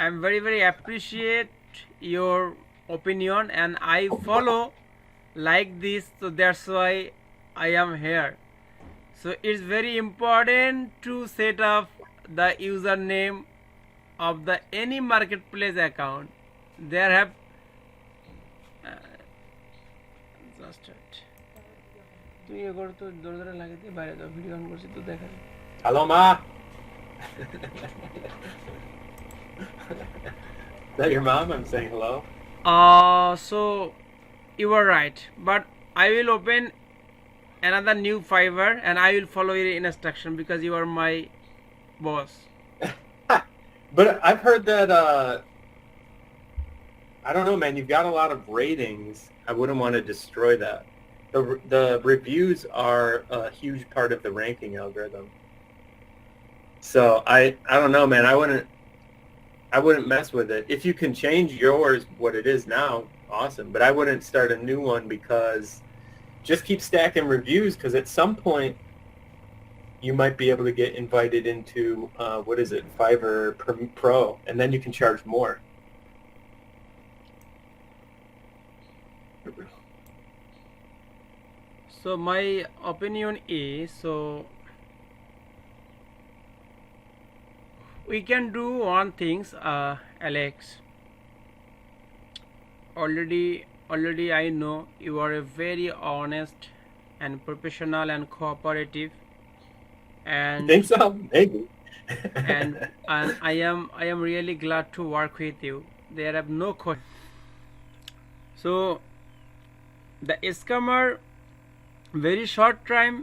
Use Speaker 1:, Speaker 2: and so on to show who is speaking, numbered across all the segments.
Speaker 1: I'm very appreciate your opinion, and I follow like this, so that's why I am here. So it's very important to set up the username of the any marketplace account. There have just it. তুই এ কর তো দৌড় দৌড়ে লাগিয়ে দিয়ে বাইরে যাও video on করছি তো দেখা যায়।
Speaker 2: Hello, Ma. Is that your mom? I'm saying hello.
Speaker 1: So you are right, but I will open another new Fiverr and I will follow your instruction because you are my boss.
Speaker 2: But I've heard that, I don't know, man, you've got a lot of ratings. I wouldn't want to destroy that. The reviews are a huge part of the ranking algorithm. So I don't know, man. I wouldn't mess with it. If you can change yours, what it is now, awesome. But I wouldn't start a new one because just keep stacking reviews because at some point you might be able to get invited into, what is it, Fiverr Pro, and then you can charge more.
Speaker 1: So my opinion is, so we can do one things, Alex. Already I know you are a very honest and professional and cooperative, and
Speaker 2: Think so? Maybe.
Speaker 1: and I am really glad to work with you. There are no question. So the scammer, very short time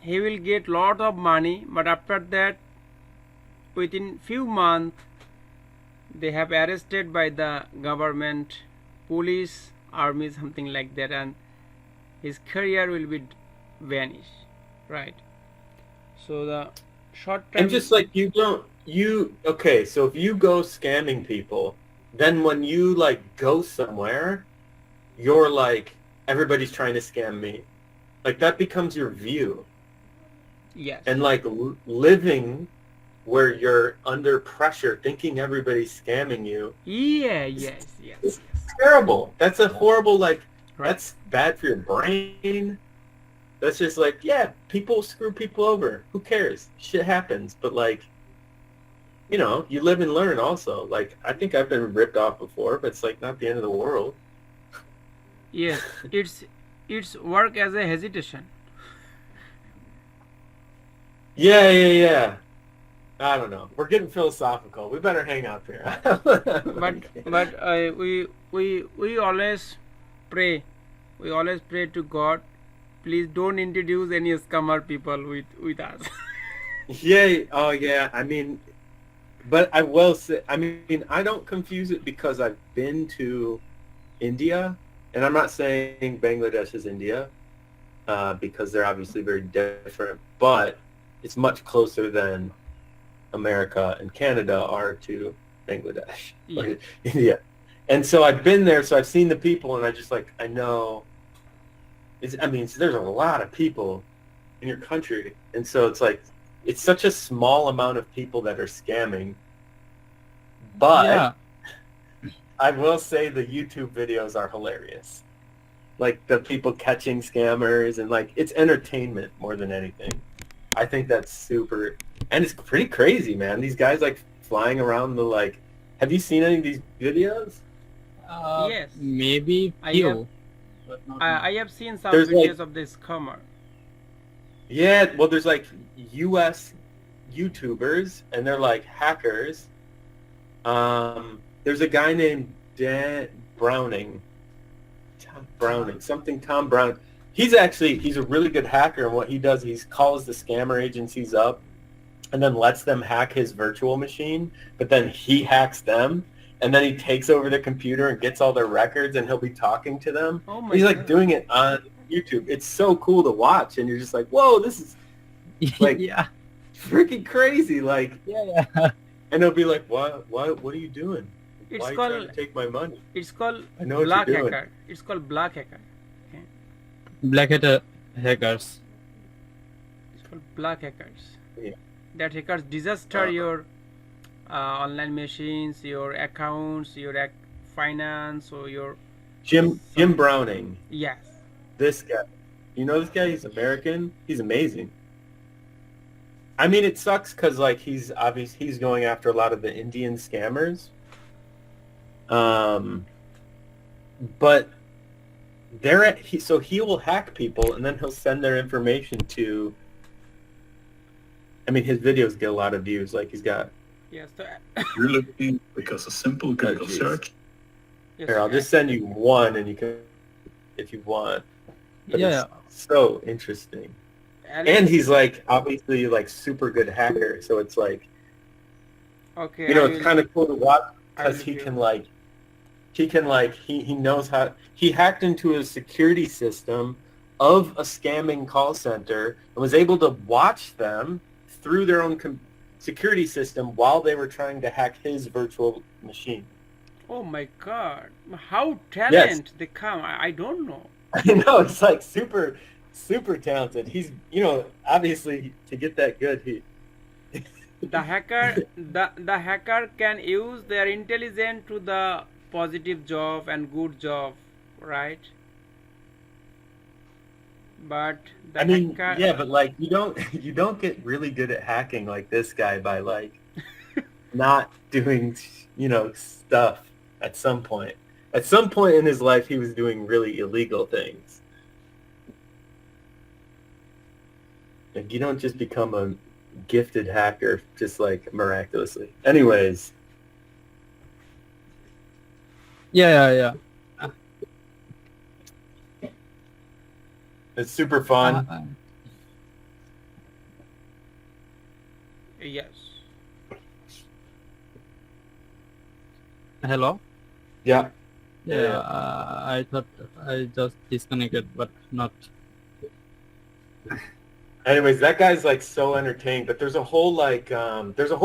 Speaker 1: he will get lot of money, but after that within few months they have arrested by the government, police, army, something like that, and his career will be vanished, right? So the short time.
Speaker 2: And just like okay, so if you go scamming people, then when you like go somewhere, you're like, everybody's trying to scam me. Like that becomes your view.
Speaker 1: Yes.
Speaker 2: And like living where you're under pressure thinking everybody's scamming you.
Speaker 1: Yeah, yes.
Speaker 2: It's terrible. That's a horrible, like,
Speaker 1: right.
Speaker 2: That's bad for your brain. That's just like, yeah, people screw people over. Who cares? Shit happens. But like, you know, you live and learn also. Like, I think I've been ripped off before, but it's like not the end of the world.
Speaker 1: Yes, it's work as a hesitation.
Speaker 2: Yeah. I don't know. We're getting philosophical. We better hang up here.
Speaker 1: but we always pray. We always pray to God. Please don't introduce any scammer people with us.
Speaker 2: Yeah. Oh, yeah. I mean, but I will say, I mean, I don't confuse it because I've been to India, and I'm not saying Bangladesh is India, because they're obviously very different, but it's much closer than America and Canada are to Bangladesh, or India. And so I've been there, so I've seen the people, and I just like, I know, there's a lot of people in your country, and so it's like, it's such a small amount of people that are scamming, but yeah. I will say the YouTube videos are hilarious. Like the people catching scammers, and like, it's entertainment more than anything. I think that's super, and it's pretty crazy, man. These guys like flying around the like. Have you seen any of these videos?
Speaker 1: Yes,
Speaker 3: maybe few.
Speaker 1: I have seen some videos of this scammer.
Speaker 2: Yeah, well, there's like U.S. YouTubers, and they're like hackers. There's a guy named Tom Brown. He's a really good hacker, and what he does, he calls the scammer agencies up and then lets them hack his virtual machine, but then he hacks them, and then he takes over the computer and gets all their records, and he'll be talking to them.
Speaker 1: Oh my
Speaker 2: He's like
Speaker 1: God.
Speaker 2: doing it on YouTube. It's so cool to watch, and you're just like, whoa, this is like
Speaker 3: yeah,
Speaker 2: freaking crazy. Like,
Speaker 3: yeah.
Speaker 2: And they'll be like, what are you doing?
Speaker 1: It's
Speaker 2: Why are you
Speaker 1: called,
Speaker 2: trying to take my money?
Speaker 1: It's called
Speaker 2: I know what
Speaker 1: black
Speaker 2: you're doing.
Speaker 1: hacker. It's called black hacker. Okay.
Speaker 3: Black hat hackers.
Speaker 1: It's called black hackers.
Speaker 2: Yeah.
Speaker 1: That hackers disaster your online machines, your accounts, your finance, or your
Speaker 2: Jim Browning.
Speaker 1: yes.
Speaker 2: This guy. You know this guy? He's American. He's amazing. I mean, it sucks because like he's going after a lot of the Indian scammers. But so he will hack people and then he'll send their information to. I mean, his videos get a lot of views. Like he's got.
Speaker 1: Yes. So,
Speaker 4: You're looking because a simple Google search.
Speaker 1: yes,
Speaker 2: Here, I'll just send you one, and you can, if you want. But
Speaker 3: Yeah.
Speaker 2: it's so interesting. And he's like obviously like super good hacker, so it's like
Speaker 1: okay.
Speaker 2: it's kind of cool to watch
Speaker 1: I
Speaker 2: because
Speaker 1: will
Speaker 2: he
Speaker 1: do.
Speaker 2: can he knows how he hacked into a security system of a scamming call center and was able to watch them through their own security system while they were trying to hack his virtual machine.
Speaker 1: Oh my God! How talent they come? I don't know.
Speaker 2: I know, it's like super talented. He's, obviously to get that good,
Speaker 1: The hacker can use their intelligence to the positive job and good job, right? But the
Speaker 2: I mean,
Speaker 1: hacker,
Speaker 2: yeah, but like you don't get really good at hacking like this guy by like not doing, stuff at some point. At some point in his life, he was doing really illegal things. Like, you don't just become a gifted hacker just like miraculously. Anyways,
Speaker 3: Yeah.
Speaker 2: it's super fun.
Speaker 1: yes.
Speaker 3: Hello?
Speaker 2: Yeah.
Speaker 3: Yeah, I thought I just disconnected, but not.
Speaker 2: Anyways, that guy's like so entertaining, but there's a whole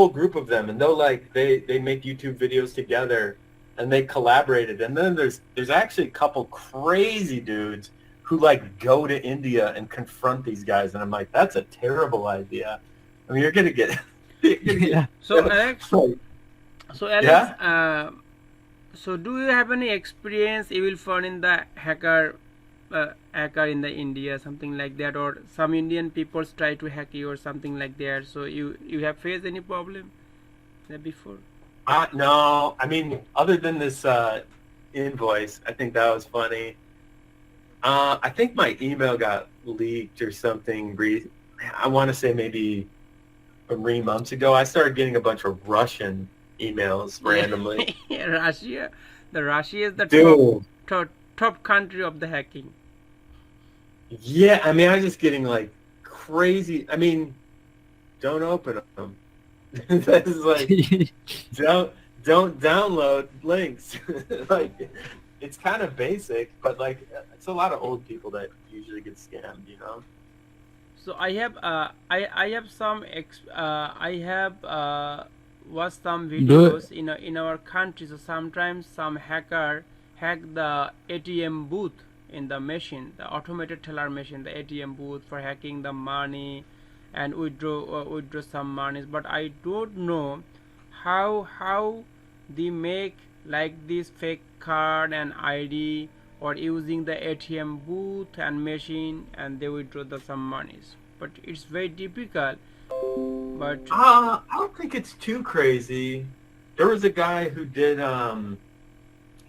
Speaker 2: group of them, and they make YouTube videos together, and they collaborated. And then there's actually a couple crazy dudes who like go to India and confront these guys, and I'm like, that's a terrible idea. I mean, you're gonna get.
Speaker 3: Yeah.
Speaker 1: So Alex,
Speaker 2: Yeah?
Speaker 1: So do you have any experience you will find in the hacker in the India, something like that, or some Indian people try to hack you or something like that? So you have faced any problem before?
Speaker 2: No, I mean, other than this invoice, I think that was funny. I think my email got leaked or something. I want to say maybe 3 months ago. I started getting a bunch of Russian emails randomly.
Speaker 1: Russia is the
Speaker 2: Dude.
Speaker 1: top country of the hacking.
Speaker 2: Yeah, I mean, I was just getting like crazy. I mean, don't open them. This is like, don't download links. Like, it's kind of basic, but like, it's a lot of old people that usually get scammed,
Speaker 1: So I have watched some videos in our country. So sometimes some hacker hack the ATM booth in the machine, the automated teller machine, the ATM booth, for hacking the money and withdraw some monies. But I don't know how they make like this fake card and ID, or using the ATM booth and machine, and they withdraw some monies. But it's very difficult. But
Speaker 2: I don't think it's too crazy. There was a guy who did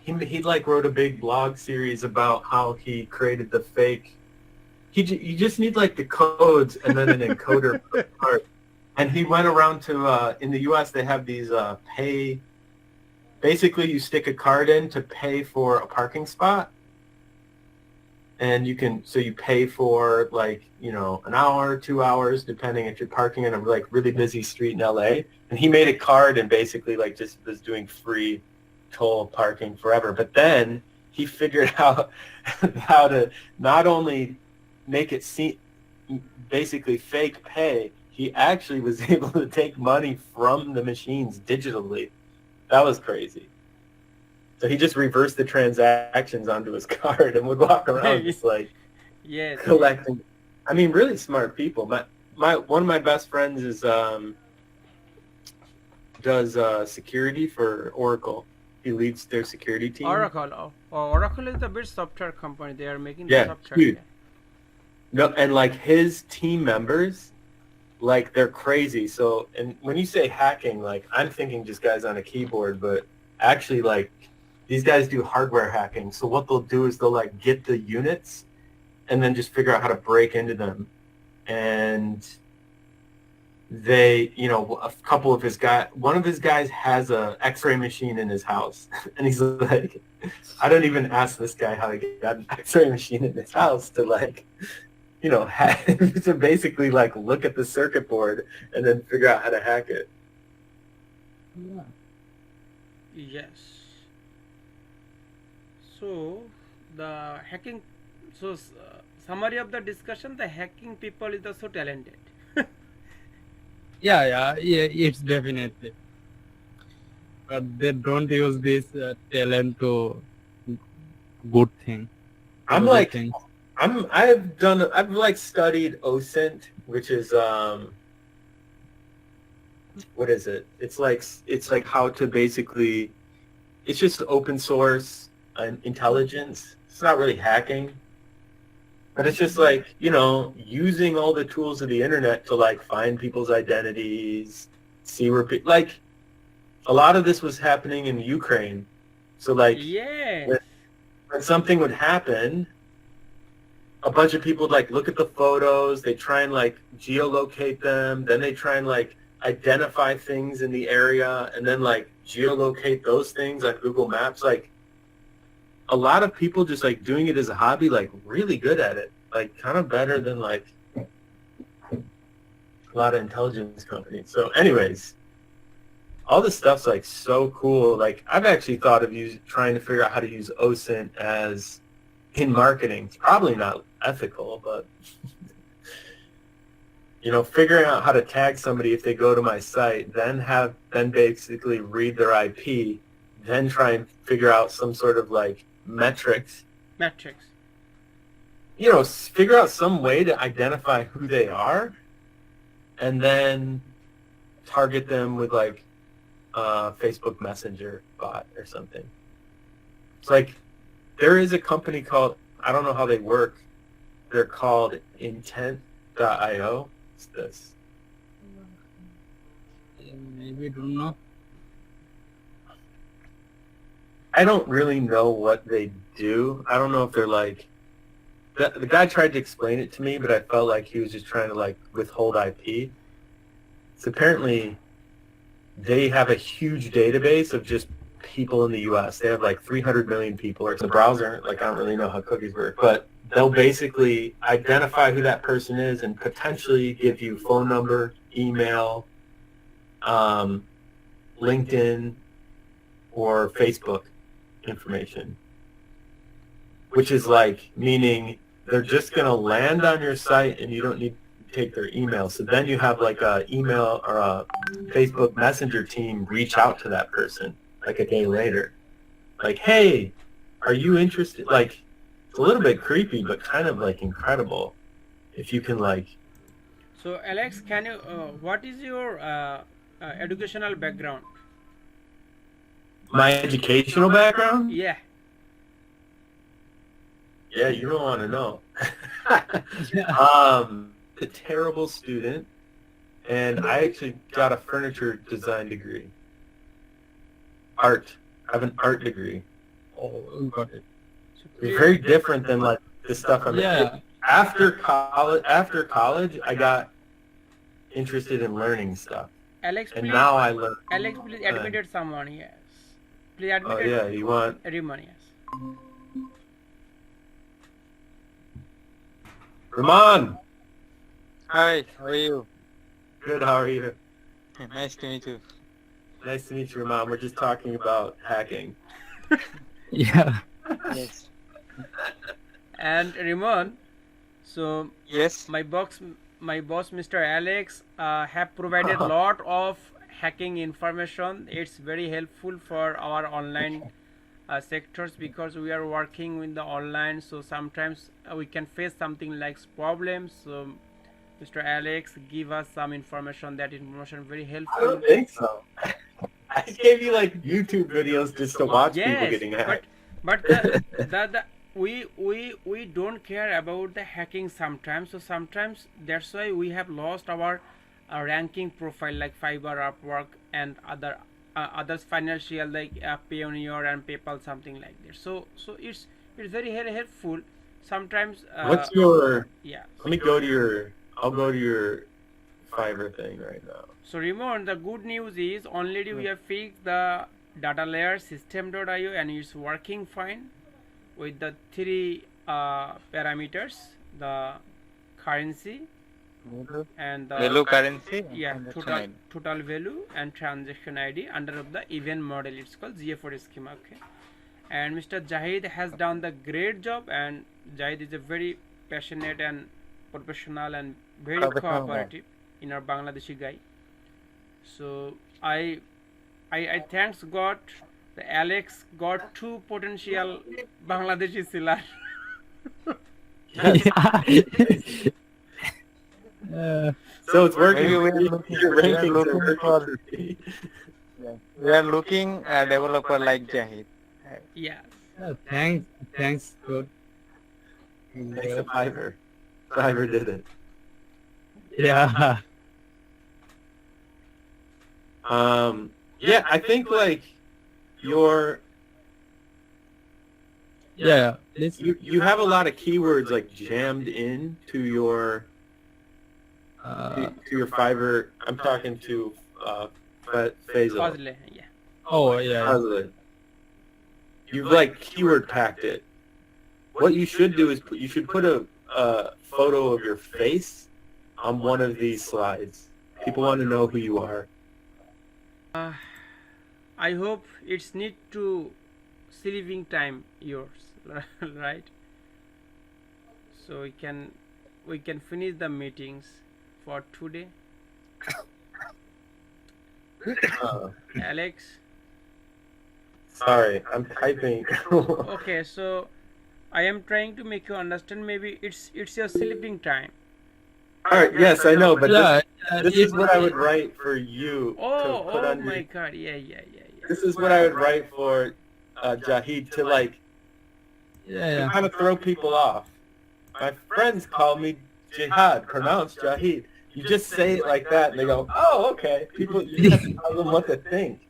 Speaker 2: he like wrote a big blog series about how he created the fake. You just need like the codes and then an encoder per part. And he went around to in the US they have these pay. Basically, you stick a card in to pay for a parking spot. And you pay for like, an hour, 2 hours, depending if you're parking in a like really busy street in LA. And he made a card and basically like just was doing free toll parking forever. But then he figured out how to not only make it seem basically fake pay, he actually was able to take money from the machines digitally. That was crazy. So he just reversed the transactions onto his card and would walk around just like collecting. I mean, really smart people. My one of my best friends is does security for Oracle. He leads their security team.
Speaker 1: Oracle. Oracle is the big software company. They are making the
Speaker 2: Yeah,
Speaker 1: software.
Speaker 2: huge.
Speaker 1: Yeah.
Speaker 2: No, and like his team members, like they're crazy. So, and when you say hacking, like I'm thinking just guys on a keyboard, but actually like these guys do hardware hacking. So what they'll do is they'll like get the units and then just figure out how to break into them. And they, a couple of one of his guys has a X-ray machine in his house. And he's like, I don't even ask this guy how he got an X-ray machine in his house to like, to basically like look at the circuit board and then figure out how to hack it.
Speaker 3: Yeah.
Speaker 1: Yes. So the hacking. So summary of the discussion: the hacking people is also talented.
Speaker 3: Yeah, it's definitely. But they don't use this talent to good thing.
Speaker 2: I'm
Speaker 3: Good
Speaker 2: like,
Speaker 3: thing.
Speaker 2: I've like studied OSINT, which is what is it? It's like how to basically, it's just open source intelligence. It's not really hacking, but it's just like, using all the tools of the internet to like find people's identities, see where like a lot of this was happening in Ukraine. So like
Speaker 1: Yes.
Speaker 2: when something would happen, a bunch of people would like look at the photos, they try and like geolocate them, then they try and like identify things in the area and then like geolocate those things on Google Maps. Like a lot of people just like doing it as a hobby, like really good at it, like kind of better than like a lot of intelligence companies. So anyways, all this stuff's like so cool. Like I've actually thought of trying to figure out how to use OSINT as in marketing. It's probably not ethical, but figuring out how to tag somebody if they go to my site, then basically read their IP, then try and figure out some sort of like metrics. Figure out some way to identify who they are and then target them with like Facebook Messenger bot or something. It's like there is a company called, I don't know how they work, they're called Intent.io. What's this?
Speaker 3: Maybe don't know.
Speaker 2: I don't really know what they do. I don't know if they're like, the guy tried to explain it to me, but I felt like he was just trying to like withhold IP. So apparently they have a huge database of just people in the U.S. They have like 300 million people, or the browser, like I don't really know how cookies work, but they'll basically identify who that person is and potentially give you phone number, email, LinkedIn, or Facebook information, which is like, meaning they're just going to land on your site and you don't need to take their email. So then you have like a email or a Facebook Messenger team reach out to that person like a day later. Like, hey, are you interested? Like, it's a little bit creepy, but kind of like incredible if you can like.
Speaker 1: So Alex, can you, what is your educational background?
Speaker 2: My educational background?
Speaker 1: Yeah.
Speaker 2: Yeah, you don't want to know. A terrible student, and I actually got a furniture design degree. Art. I have an art degree.
Speaker 3: Oh, got it.
Speaker 2: It's very different than like the stuff I'm in. After college, I got interested in learning stuff.
Speaker 1: Alex,
Speaker 2: and
Speaker 1: please,
Speaker 2: now I learn.
Speaker 1: Alex, please admit someone. Yes. Please admit.
Speaker 2: Oh yeah, you want
Speaker 1: everyone? Yes.
Speaker 2: Rahman.
Speaker 5: Hi, how are you?
Speaker 2: Good, how are you?
Speaker 5: Nice to meet you.
Speaker 2: Nice to meet you, Rahman. We're just talking about hacking.
Speaker 3: Yeah.
Speaker 5: Yes.
Speaker 1: And Ramon, so
Speaker 5: Yes.
Speaker 1: my boss, Mr. Alex, have provided a lot of hacking information. It's very helpful for our online sectors because we are working with the online. So sometimes we can face something like problems. So Mr. Alex give us some information. That information very helpful.
Speaker 2: I don't think so. I gave you like YouTube videos just to watch people
Speaker 1: Yes,
Speaker 2: getting hacked.
Speaker 1: but the we don't care about the hacking sometimes. So sometimes that's why we have lost our ranking profile like Fiverr, Upwork, and others financial like Payoneer and PayPal, something like that. So it's very helpful. Sometimes
Speaker 2: What's your?
Speaker 1: yeah.
Speaker 2: Let me go to your. I'll go to your Fiverr thing right now.
Speaker 1: So remember, the good news is already we have fixed the data layer system.io and it's working fine with the three parameters: the currency and the
Speaker 5: Value currency and
Speaker 1: yeah
Speaker 5: transaction ID.
Speaker 1: total value and transaction ID under of the event model. It's called GA4 schema. Okay, and Mr. Jahid has done the great job, and Jahid is a very passionate and professional and very
Speaker 5: Professional guy.
Speaker 1: cooperative in our Bangladeshi guy. So I thanks God the Alex got two potential Bangladeshi seller.
Speaker 2: So it's working.
Speaker 5: Maybe we are
Speaker 2: Your
Speaker 5: looking, we are
Speaker 2: rankings are
Speaker 5: looking
Speaker 2: working
Speaker 5: for
Speaker 2: for me.
Speaker 5: we are looking a developer like Jahid.
Speaker 1: Yeah.
Speaker 3: Thanks, good.
Speaker 2: Thanks to Fiverr. Fiverr did it.
Speaker 3: Yeah.
Speaker 2: Yeah, I think like your
Speaker 3: Yeah.
Speaker 2: you have a lot of keywords like jammed in to your to your Fiverr. I'm talking to Fazle.
Speaker 1: Fazle, yeah.
Speaker 3: Oh, yeah.
Speaker 2: Fazle. You've like keyword packed it. What you should do is you should put a photo of your face on one of these slides. People want to know who you are.
Speaker 1: I hope it's need to sleeping time yours, right? So we can finish the meetings for today. Alex.
Speaker 2: Sorry, I'm typing.
Speaker 1: Okay, so I am trying to make you understand. Maybe it's your sleeping time.
Speaker 2: All right, yes, I know, but
Speaker 3: Yeah.
Speaker 2: this is what I would write for you to put
Speaker 1: Oh
Speaker 2: on
Speaker 1: my
Speaker 2: your,
Speaker 1: God! Yeah.
Speaker 2: this is what I would write for Jahid to like
Speaker 3: Yeah.
Speaker 2: kind of throw people off. My friends call me Jihad, pronounced Jahid. You just say it like that, and they go, "Oh, okay." People, you have to tell them what to think.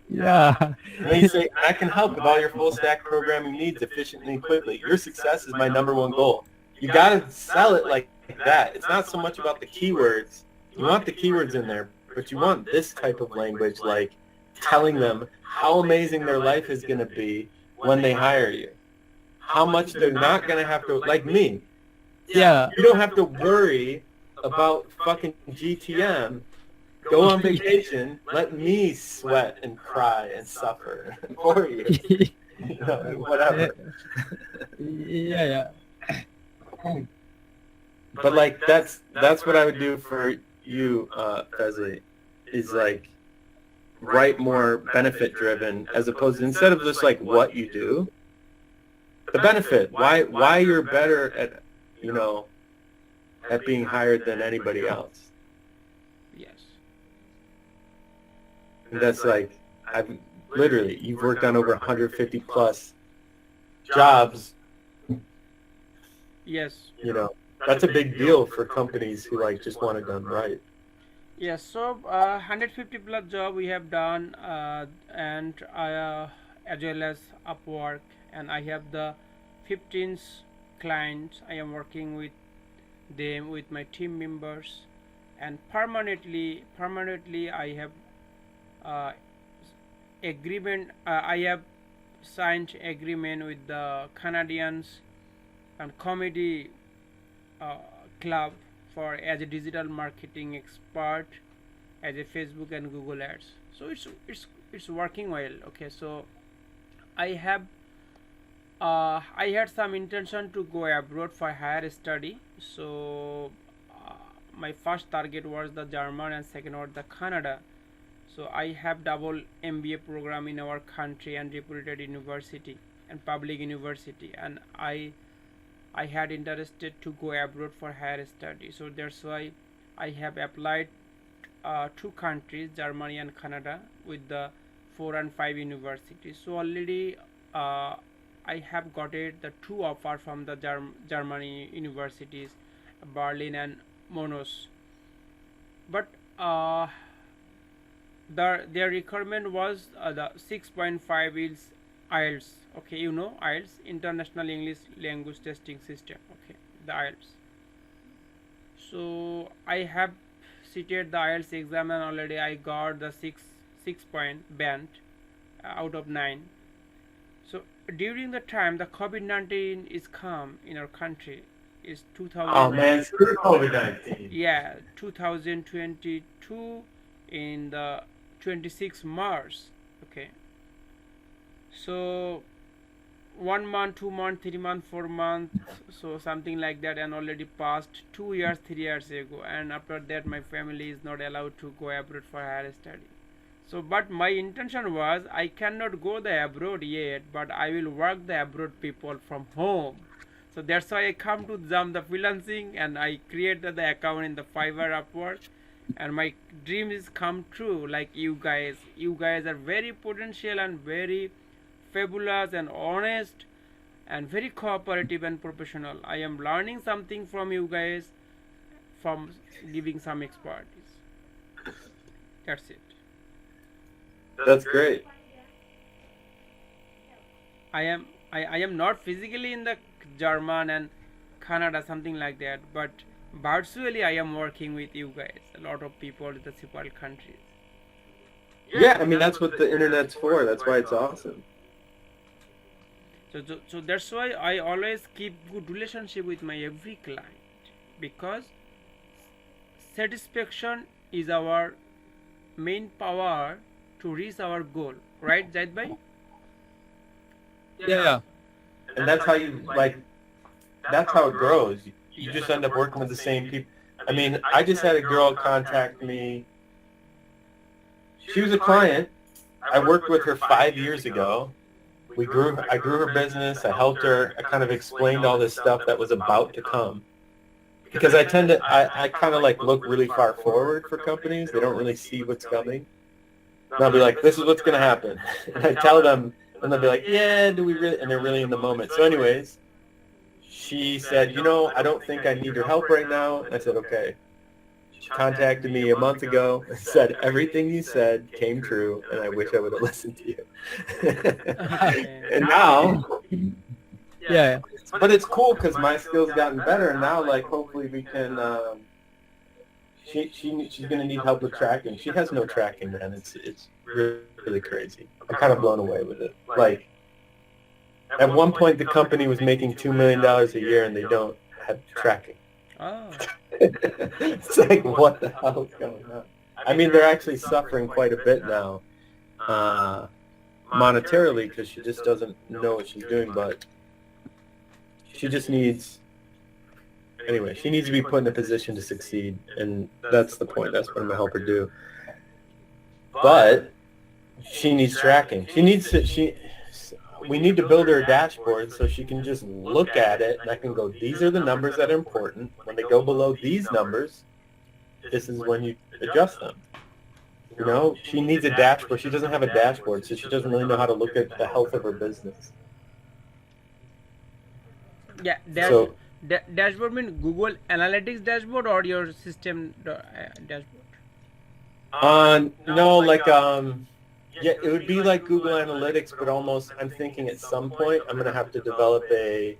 Speaker 3: Yeah.
Speaker 2: And then you say, "I can help with all your full stack programming needs efficiently and quickly. Your success is my number one goal." You gotta sell it like that. It's not so much about the keywords. You want the keywords in there, but you want this type of language, like telling them how amazing their life is going to be when they hire you. How much they're not going to have to, like me.
Speaker 3: Yeah.
Speaker 2: You don't have to worry about fucking GTM. Go on vacation. Let me sweat and cry and suffer for you. You know, whatever.
Speaker 3: Yeah.
Speaker 2: But like that's what I would do for you, Fazle, is like write more benefit driven as opposed to, instead of just like what you do, the benefit. Why you're better at, you know, at being hired than anybody else.
Speaker 1: Yes.
Speaker 2: And that's like you've worked on over 150 plus jobs.
Speaker 1: Yes.
Speaker 2: You know, that's a big deal for companies who like just want it done right.
Speaker 1: Yes. So 150 plus job we have done, and as well as Upwork, and I have the 15 clients. I am working with them, with my team members, and permanently I have agreement. I have signed agreement with the Canadians and comedy club for as a digital marketing expert, as a Facebook and Google ads. So it's working well. Okay, so I had some intention to go abroad for higher study. So my first target was the German and second was the Canada. So I have double MBA program in our country and reputed university and public university, and I had interested to go abroad for higher study. So that's why I have applied 2 countries, Germany and Canada, with the 4 and 5 universities. So already I have got it the two offer from the Germany universities, Berlin and Monos. But their requirement was the 6.5 is IELTS. Okay, you know IELTS, International English Language Testing System. Okay, the IELTS. So I have seated the IELTS exam and already I got the 6 point band out of 9. So during the time the COVID-19 is come in our country is 2000.
Speaker 2: Oh man, screw COVID-19.
Speaker 1: Yeah, 2022 in the 26 March. Okay. So 1 month, 2 month, 3 month, 4 month, so something like that, and already passed 2 years, 3 years ago, and after that my family is not allowed to go abroad for higher study. So but my intention was I cannot go the abroad yet, but I will work the abroad people from home. So that's why I come to jump the freelancing and I created the account in the Fiverr Upwork, and my dream is come true. Like you guys are very potential and very fabulous and honest and very cooperative and professional. I am learning something from you guys, from giving some expertise. That's it.
Speaker 2: That's great.
Speaker 1: I am not physically in the German and Canada, something like that, but virtually I am working with you guys, a lot of people in the several countries.
Speaker 2: Yeah, I mean that's what the internet's for. That's why it's awesome.
Speaker 1: So that's why I always keep good relationship with my every client, because satisfaction is our main power to reach our goal, right, Zaid bhai?
Speaker 3: Yeah.
Speaker 2: And that's how you that's how it grows. You just end up working with the same people. I mean, I just had a girl contact me. She was a client. I worked with her 5 years ago. I grew her business. I helped her. I kind of explained all this stuff that was about to come. Because I kind of like look really far forward for companies. They don't really see what's coming. And I'll be like, this is what's going to happen. And I tell them, and they'll be like, yeah, do we really? And they're really in the moment. So anyways, she said, I don't think I need your help right now. And I said, okay. She contacted me a month ago and said, everything you said came true, and I wish I would have listened to you. And now,
Speaker 3: Yeah.
Speaker 2: but it's cool because my skills gotten better, and now, like, hopefully we can, she's going to need help with tracking. She has no tracking, man. It's really crazy. I'm kind of blown away with it. Like, at one point, the company was making $2 million a year, and they don't have tracking.
Speaker 1: Oh.
Speaker 2: It's like, what the hell is going on? I mean, they're actually suffering quite a bit now, monetarily, because she just doesn't know what she's doing, but she just needs, anyway, she needs to be put in a position to succeed, and that's the point. That's what I'm going to help her do. But she needs tracking. We need to build her a dashboard so she can just look at it, and I can go, these are the numbers that are important. When they go below these numbers, this is when you adjust them. She needs a dashboard. She doesn't have a dashboard, so she doesn't really know how to look at the health of her business.
Speaker 1: Yeah, dashboard means Google Analytics dashboard or your system dashboard?
Speaker 2: No, like, yeah, it would be like Google Analytics, but almost, I'm thinking at some point I'm going to have to develop a,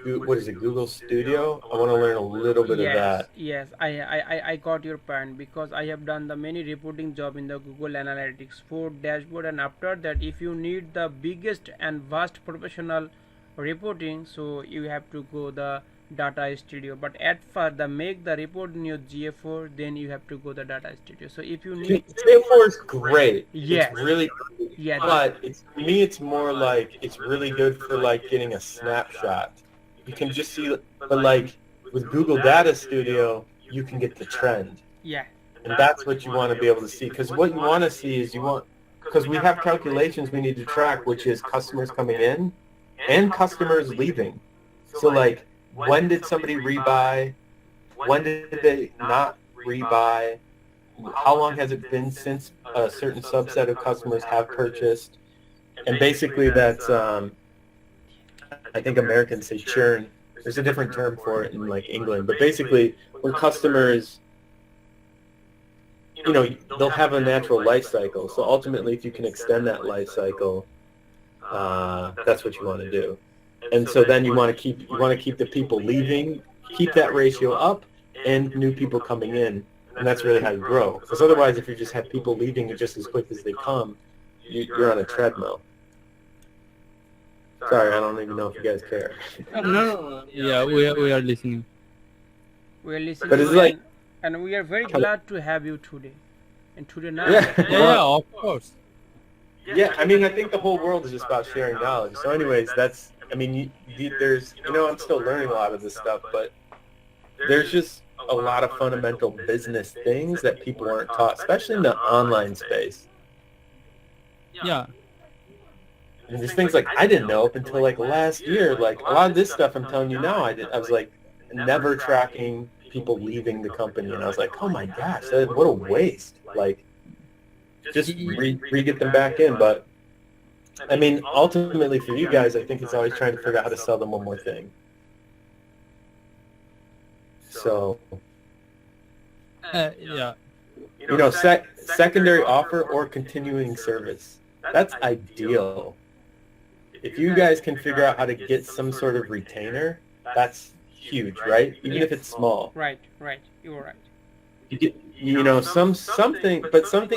Speaker 2: what is it, Google Studio? I want to learn a little bit of that.
Speaker 1: Yes, I got your point, because I have done the many reporting job in the Google Analytics for dashboard, and after that, if you need the biggest and vast professional reporting, so you have to go the data studio. But at first, make the report in your GA4, then you have to go the data studio. So if you need,
Speaker 2: GA4 is great.
Speaker 1: Yes.
Speaker 2: It's really great.
Speaker 1: Yeah,
Speaker 2: but to me, it's more like it's really good for like getting a snapshot. You can just see, but like with Google Data Studio, you can get the trend.
Speaker 1: Yeah.
Speaker 2: And that's what you want to be able to see. Because what you want to see is because we have calculations we need to track, which is customers coming in and customers leaving. So like, when did somebody rebuy? When did they not rebuy? how long has it been since a certain subset of customers have purchased, and basically that's I think Americans say churn. There's a different term for it in like England, but basically when customers, they'll have a natural life cycle. So ultimately, if you can extend that life cycle, that's what you want to do. And so then you want to keep the people leaving, keep that ratio up, and new people coming in, and that's really how you grow. Because otherwise, if you just have people leaving just as quick as they come, you're on a treadmill. Sorry, I don't even know if you guys care.
Speaker 3: No. Yeah, we are listening.
Speaker 1: We are listening,
Speaker 2: But it's like,
Speaker 1: and we are very glad to have you today. And today night.
Speaker 3: Yeah, of course.
Speaker 2: yeah, I mean, I think the whole world is just about sharing knowledge. So anyways, there's, I'm still learning a lot of this stuff, but there's just a lot of fundamental business things that people aren't taught, especially in the online space.
Speaker 3: Yeah.
Speaker 2: And there's things like I didn't know up until like last year. Like a lot of this stuff I'm telling you now, I was like never tracking people leaving the company, and I was like, oh my gosh, what a waste. Like, just re-get them back in. But I mean, ultimately for you guys, I think it's always trying to figure out how to sell them one more thing. So,
Speaker 3: Yeah.
Speaker 2: secondary offer or continuing service. That's ideal. If you guys can figure out how to get some sort of retainer, that's huge, right? Even if it's small.
Speaker 1: Right. You're right.
Speaker 2: You get, something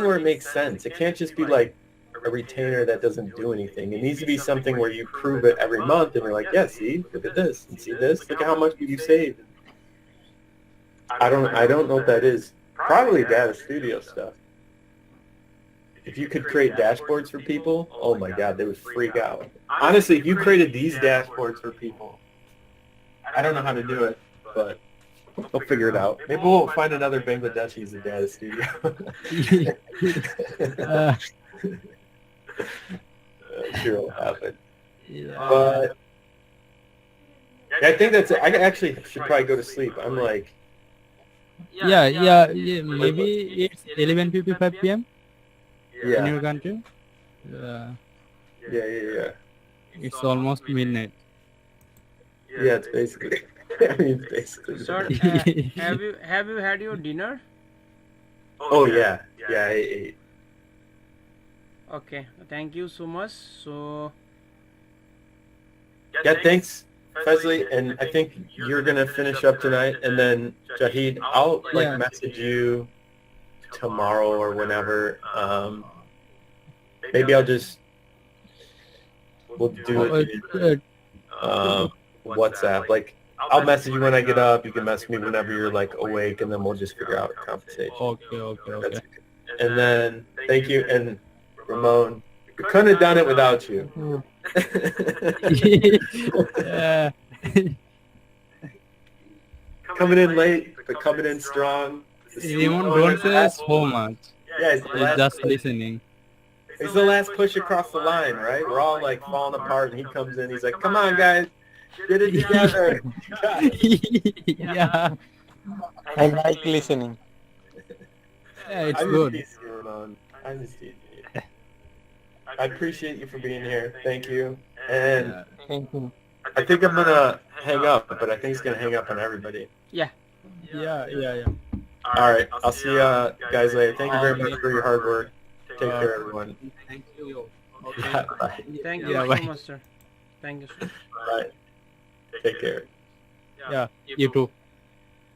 Speaker 2: where it makes sense. It can't just be like a retainer that doesn't do anything. It needs to be something where you prove it every month, and you're like, yeah, see, look at this, and see this, look at how much you saved. I don't know what that is. Probably data studio stuff. If you could create dashboards for people, oh my God, they would freak out. Honestly, if you created these dashboards for people, I don't know how to do it, but we'll figure it out. Maybe we'll find another Bangladeshi as a data studio. I'm sure it'll happen.
Speaker 3: Yeah.
Speaker 2: But I think that's it. I actually should probably go to sleep. I'm like,
Speaker 3: Yeah. Maybe it's 11:55 p.m. in
Speaker 2: yeah.
Speaker 3: your country.
Speaker 2: Yeah.
Speaker 3: It's almost midnight.
Speaker 2: Yeah, it's basically. I mean, it's basically.
Speaker 1: Sir, have you had your dinner?
Speaker 2: Oh yeah, I ate.
Speaker 1: Okay, thank you so much. So
Speaker 2: Yeah, thanks, Fazle, and I think you're gonna finish up tonight, and then Jahid, I'll
Speaker 3: Yeah.
Speaker 2: message you tomorrow or whenever. Maybe we'll do it WhatsApp. Like I'll message you when I get up. You can message me whenever you're like awake, and then we'll just figure out a conversation.
Speaker 3: Okay.
Speaker 2: And then thank you, and Ramon, we couldn't have done it without you.
Speaker 3: Yeah.
Speaker 2: Coming in late, but coming in strong.
Speaker 3: Simon, don't say so much.
Speaker 2: Yeah,
Speaker 3: He's just listening.
Speaker 2: he's the last push across the line, right? We're all like falling apart, and he comes in. He's like, "Come on, guys, get it together."
Speaker 3: Yeah.
Speaker 5: I like listening.
Speaker 3: Yeah, it's
Speaker 2: I'm
Speaker 3: good.
Speaker 2: just teasing you, Ramon. I'm just teasing you. I appreciate you for being here. Thank you. And
Speaker 3: Yeah.
Speaker 5: Thank you.
Speaker 2: I think I'm gonna hang up, but I think it's gonna hang up on everybody.
Speaker 3: Yeah.
Speaker 2: All right, I'll see you guys later. Thank you very much for your hard work. Take care, everyone.
Speaker 3: Thank you.
Speaker 2: Yeah, bye.
Speaker 1: thank you
Speaker 3: Yeah,
Speaker 1: so
Speaker 3: bye.
Speaker 1: much, sir. Thank you, sir.
Speaker 2: Bye. Take care.
Speaker 3: Yeah, you too.